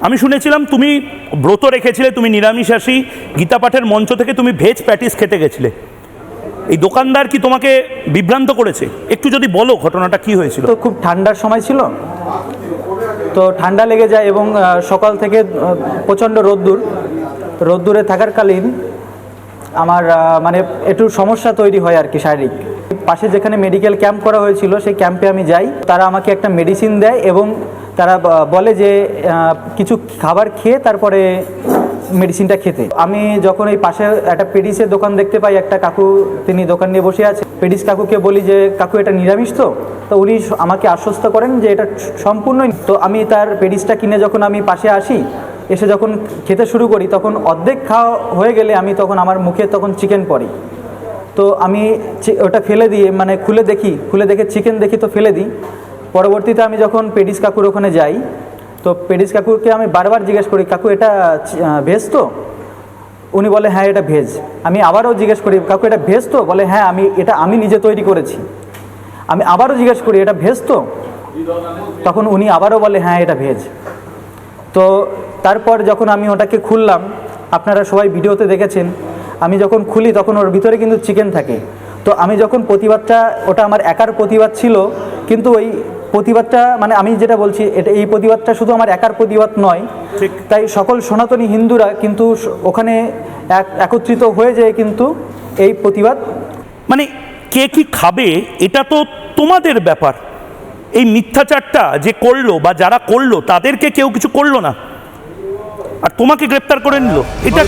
আমি শুনেছিলাম তুমি ব্রত রেখেছিলে, তুমি নিরামিষাশী, গীতা পাঠের মঞ্চ থেকে তুমি ভেজ প্যাটিস খেতে গেছিলে। এই দোকানদার কি তোমাকে বিভ্রান্ত করেছে? একটু যদি বলো ঘটনাটা কি হয়েছিল। তো খুব ঠান্ডার সময় ছিল, তো ঠান্ডা লেগে যায় এবং সকাল থেকে প্রচণ্ড রোদ্দুরে থাকাকালীন আমার মানে একটু সমস্যা তৈরি হয় আর কি, শারীরিক। পাশে যেখানে মেডিকেল ক্যাম্প করা হয়েছিল সেই ক্যাম্পে আমি যাই, তারা আমাকে একটা মেডিসিন দেয় এবং তারা বলে যে কিছু খাবার খেয়ে তারপরে মেডিসিনটা খেতে। আমি যখন এই পাশে একটা পেডিসের দোকান দেখতে পাই, একটা কাকু তিনি দোকান নিয়ে বসে আছে, পেডিস কাকুকে বলি যে কাকু এটা নিরামিষ তো উনি আমাকে আশ্বস্ত করেন যে এটা সম্পূর্ণই। তো আমি তার পেডিসটা কিনে যখন আমি পাশে আসি, এসে যখন খেতে শুরু করি, তখন অর্ধেক খাওয়া হয়ে গেলে আমি তখন আমার মুখে তখন চিকেন পড়ে। তো আমি ওটা ফেলে দিয়ে মানে খুলে দেখে চিকেন দেখি, তো ফেলে দিই। পরবর্তীতে আমি যখন পেডিস কাকুর ওখানে যাই, তো পেডিস কাকুকে আমি বারবার জিজ্ঞেস করি, কাকু এটা ভেজ তো? উনি বলে হ্যাঁ এটা ভেজ। আমি আবারও জিজ্ঞেস করি, কাকু এটা ভেজ তো? বলে হ্যাঁ আমি নিজে তৈরি করেছি। আমি আবারও জিজ্ঞেস করি, এটা ভেজ তো? তখন উনি আবারও বলে হ্যাঁ এটা ভেজ। তো তারপর যখন আমি ওটাকে খুললাম, আপনারা সবাই ভিডিওতে দেখেছেন, আমি যখন খুলি তখন ওর ভিতরে কিন্তু চিকেন থাকে। তো আমি যখন প্রতিবাদটা, ওটা আমার একার প্রতিবাদ ছিল, কিন্তু ওই প্রতিবাদটা মানে আমি যেটা বলছি, এই প্রতিবাদটা শুধু আমার একার প্রতিবাদ নয়, তাই সকল সনাতনী হিন্দুরা কিন্তু ওখানে একত্রিত হয়ে যায় কিন্তু এই প্রতিবাদ। মানে কে কি খাবে এটা তো তোমাদের ব্যাপার। এই মিথ্যাচারটা যে করলো বা যারা করলো তাদেরকে কেউ কিছু করলো না, আর তোমাকে গ্রেপ্তার করে নিল, এটা